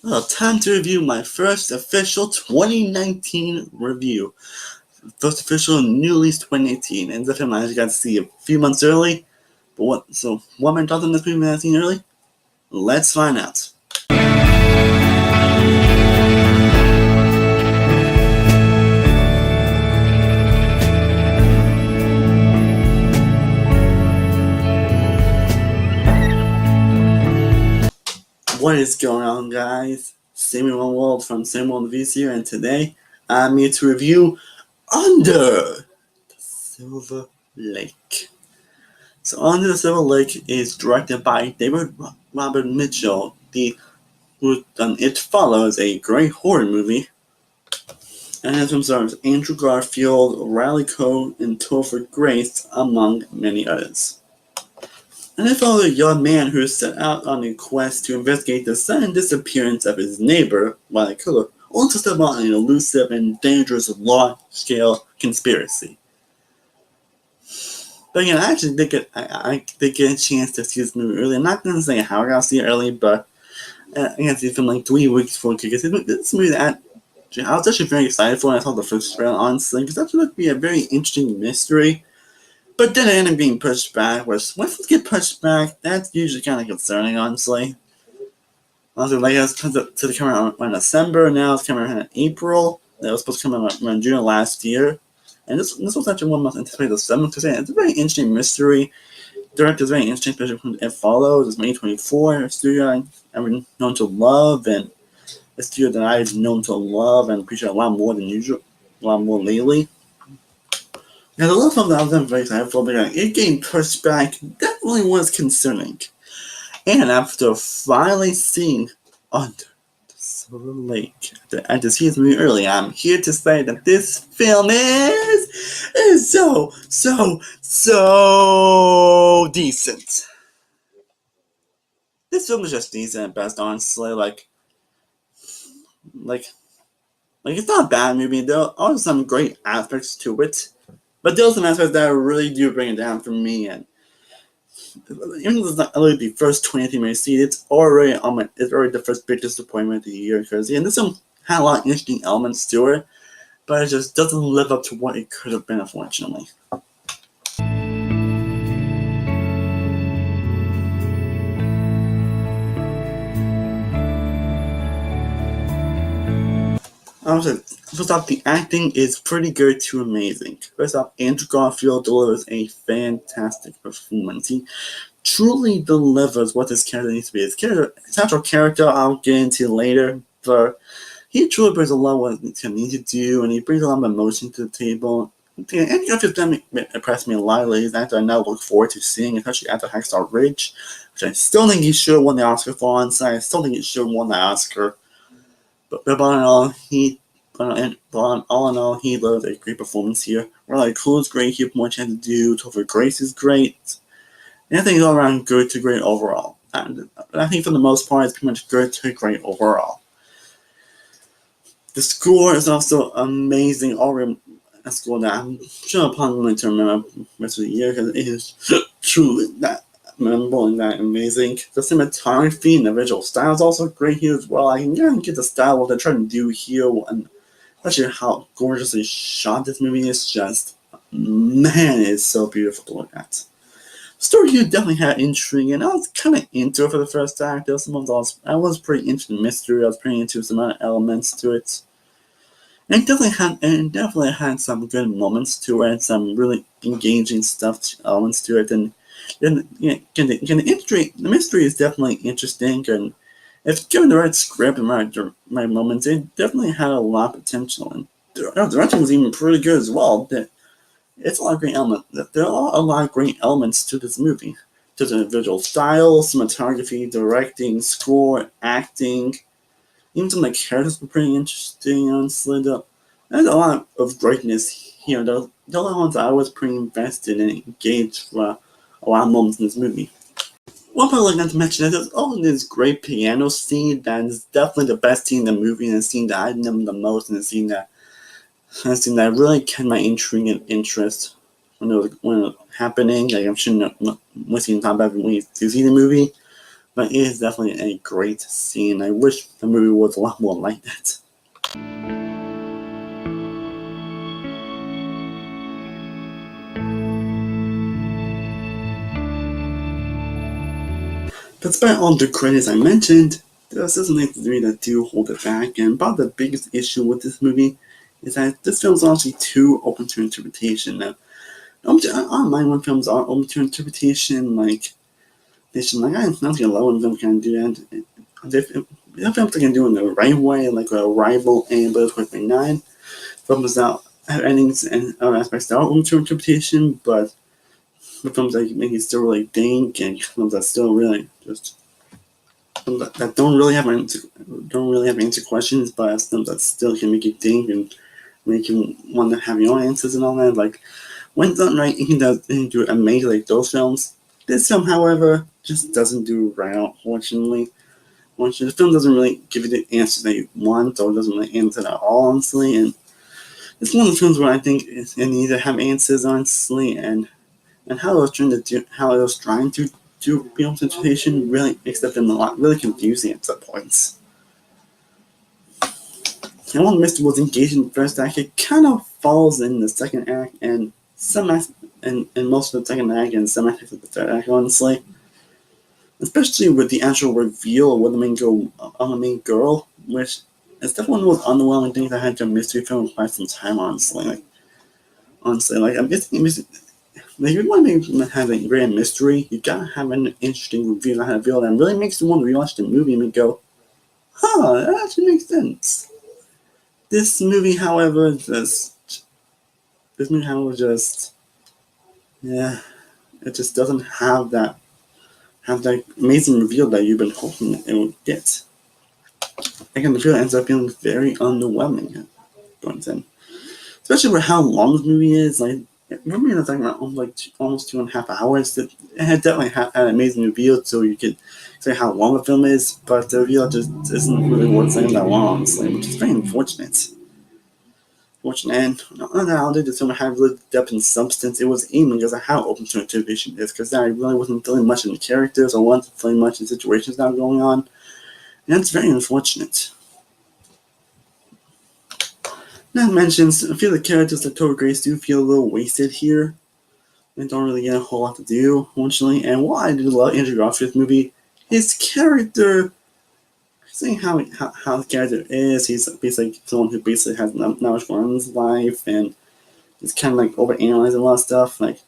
Well, time to review my first official 2019 review. First official new release 2018. And the film I got to see a few months early. But what am I talking this movie I've seen early? Let's find out. What is going on, guys? Samuel World from Samuel Reviews here, and today I'm here to review Under the Silver Lake. So, Under the Silver Lake is directed by David Robert Mitchell. It follows a great horror movie, and has from stars Andrew Garfield, Riley Coe, and Topher Grace, among many others. And it follows a young man who set out on a quest to investigate the sudden disappearance of his neighbor, Riley Coe, only to step on an elusive and dangerous large-scale conspiracy. But again, I actually did get a chance to see this movie early. I'm not going to say how I got to see it early, but I got to see it from like 3 weeks before, because this movie that I was actually very excited for when I saw the first trailer, honestly, because that would be a very interesting mystery. But then it ended up being pushed back, which once it get pushed back, that's usually kind of concerning, honestly. Also, like, it was to the camera in December, now it's coming out in April. It was supposed to come out in June of last year. And this was actually one most anticipated the 7th, because it's a very interesting mystery. Director's very interesting, especially when it follows. It's May 24, a studio I've known to love, and a studio that I've known to love and appreciate a lot more than usual, a lot more lately. Now, the little film that I was very excited for, but it getting pushed back definitely was concerning. And after finally seeing Under the Silver Lake, after seeing this movie early, I'm here to say that this film is so decent. This film is just decent at best, honestly. Like it's not a bad movie. There are some great aspects to it. But there are some aspects that really do bring it down for me, and even though it's not only the first 20 minutes see, it's already the first big disappointment of the year, because this film had a lot of interesting elements to it, but it just doesn't live up to what it could have been, unfortunately. First off, the acting is pretty good to amazing. First off, Andrew Garfield delivers a fantastic performance. He truly delivers what his character needs to be. His actual character, I'll get into later, but he truly brings a lot of what he needs to do, and he brings a lot of emotion to the table. Andrew Garfield's definitely impressed me a lot lately. He's an actor I now look forward to seeing, especially after Hacksaw Ridge, which I still think he should have won the Oscar for. I still think he should have won the Oscar. But all in all, he delivers a great performance here. Riley Coe is great. He has more chance to do. Topher Grace is great. And I think it's all around good to great overall. And I think for the most part, it's pretty much good to great overall. The score is also amazing. Already a score that I'm sure upon going to remember the rest of the year, because it is truly that memorable and that amazing. The cinematography and the visual style is also great here as well. I can get the style of what they're trying to do here, and especially how gorgeously shot this movie is. Just, man, it's so beautiful to look at. The story here definitely had intrigue, and I was kind of into it for the first act. I was pretty into the mystery. I was pretty into some other elements to it. And it definitely had some good moments to it, some really engaging elements to it, and then the mystery is definitely interesting, and if given the right script and right moments, it definitely had a lot of potential, and the directing was even pretty good as well. It's a lot of great elements. There are a lot of great elements to this movie. To the visual style, cinematography, directing, score, acting. Even some of the characters were pretty interesting, honestly. There's a lot of greatness here. The only ones I was pretty invested and engaged for a lot of moments in this movie. One part I'd like to mention is there's this great piano scene that is definitely the best scene in the movie, and the scene that I remember the most, and the scene that really kept my intrigue and interest when it was happening. Like, I'm sure wasting time about when you see the movie, but it is definitely a great scene. I wish the movie was a lot more like that. Despite all the credits I mentioned, there are certainly three that do hold it back, and about the biggest issue with this movie is that this film is actually too open to interpretation. Now, I don't mind when films are open to interpretation, like they should, like, I don't think a lot of them can do that. If films can do it in the right way, like Arrival and Blade 2029, films that have endings and other aspects that are open to interpretation, but the films that make you still really think, and films that still really just that don't really have answer questions, but films that still can make you think and make you want to have your own answers and all that. Like when done right, it can do amazing like those films. This film, however, just doesn't do right. Unfortunately, the film doesn't really give you the answers that you want, or doesn't really answer at all, honestly. And it's one of the films where I think it needs to have answers, honestly, and how it was trying to do people's interpretation really makes the film a lot really confusing at some points. And while Mr. was engaged in the first act, it kind of falls in the second act and and most of the second act and some aspects of the third act, honestly. Especially with the actual reveal of the main girl, which is definitely one of the most underwhelming things I had to a mystery film in quite some time, honestly. Like I'm guessing like, if you want to have a grand mystery, you gotta have an interesting reveal. I had a reveal that really makes you want to rewatch the movie and go, huh, that actually makes sense. This movie, however, just yeah, it just doesn't have that amazing reveal that you've been hoping it would get. Again, the reveal ends up feeling very underwhelming going in, especially with how long this movie is. Like, remember you were talking about almost 2.5 hours. It had definitely had an amazing reveal, so you could say how long the film is, but the reveal just isn't really worth saying that long, honestly, which is very unfortunate. And on the other, the film had really depth and substance. It was aiming because of how open to interpretation is, because I really wasn't feeling much in the characters or wasn't feeling much in situations that were going on, and that's very unfortunate. Not mentioned, a few of the characters that Topher Grace do feel a little wasted here. They don't really get a whole lot to do, unfortunately. And while I do love Andrew Garfield's movie, his character, seeing how the character is, he's basically someone who basically has not much going on in his life, and he's kind of like overanalyzing a lot of stuff. Like,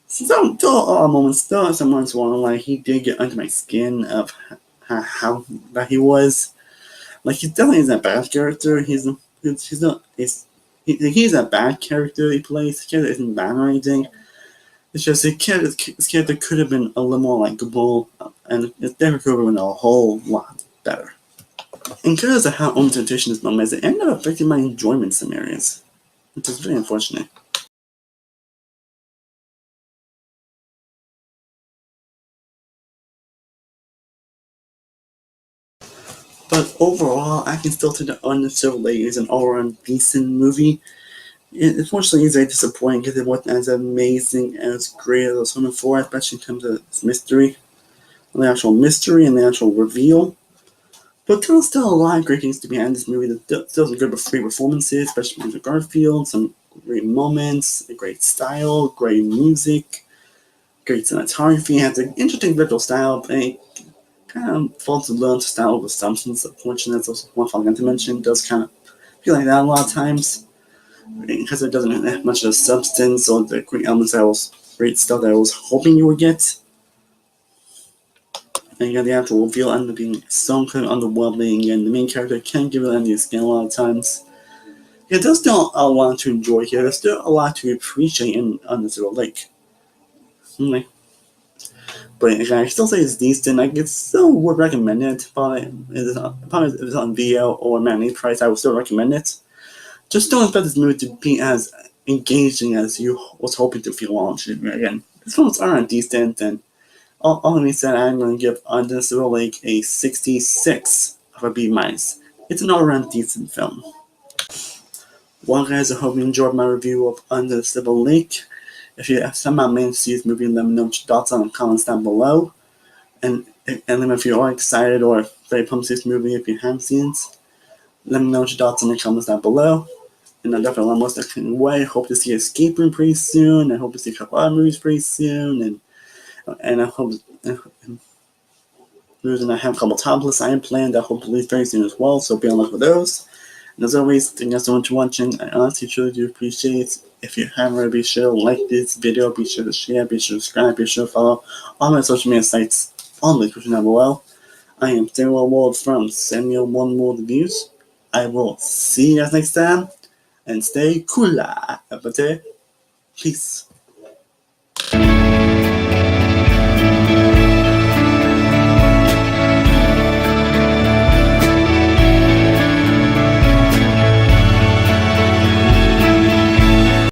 still moments, still some moments where like he did get under my skin of how that he was. Like, he definitely isn't a bad character. He's a bad character he plays. His character isn't bad or anything. It's just his character could have been a little more likable, and his character could have been a whole lot better. And because of how uncertain this film is, it ended up affecting my enjoyment in some areas, which is very unfortunate. But overall, I can still say that Under Silver Lake is an all-around decent movie. Unfortunately, it's very disappointing because it wasn't as amazing and as great as I was hoping for, especially in terms of its mystery, the actual mystery and the actual reveal. But there's still a lot of great things to be had in this movie. There's still some good great performances, especially Andrew Garfield, some great moments, a great style, great music, great cinematography. It has an interesting visual style, but it kind of falls to learn to style with assumptions. Unfortunately, that's one thing I to mention. It does kind of feel like that a lot of times because it doesn't have much of a substance or the great elements great stuff that I was hoping you would get. And you got the actual reveal end up being so kind of underwhelming, and the main character can't give it any skin a lot of times. Yeah, there's still a lot to enjoy here. There's still a lot to appreciate in Under Silver Lake. But again, I still say it's decent. Like, it's still would recommend it. Probably if it's on video or matinee price, I would still recommend it. Just don't expect this movie to be as engaging as you was hoping to feel launching. Again, these films aren't decent, and all that said, I'm going to give Under Silver Lake a 66 of a B minus. It's an all-around decent film. Well, guys, I hope you enjoyed my review of Under Silver Lake. If you somehow managed to see this movie, let me know what your thoughts on the comments down below. And And then if you are excited or very pumped to see this movie, if you haven't seen it, let me know what your thoughts in the comments down below. And I definitely want most definitely away. Hope to see Escape Room pretty soon. I hope to see a couple other movies pretty soon. And I hope and I have a couple top lists I am planned that hopefully very soon as well. So be on the look for those. And as always, thank you so much for watching. I honestly truly do appreciate it. If you haven't already, be sure to like this video, be sure to share, be sure to subscribe, be sure to follow all my social media sites on the description down below. I am Samuel Ward from Stardust-oneworldreviews. I will see you guys next time, and stay cool. Peace.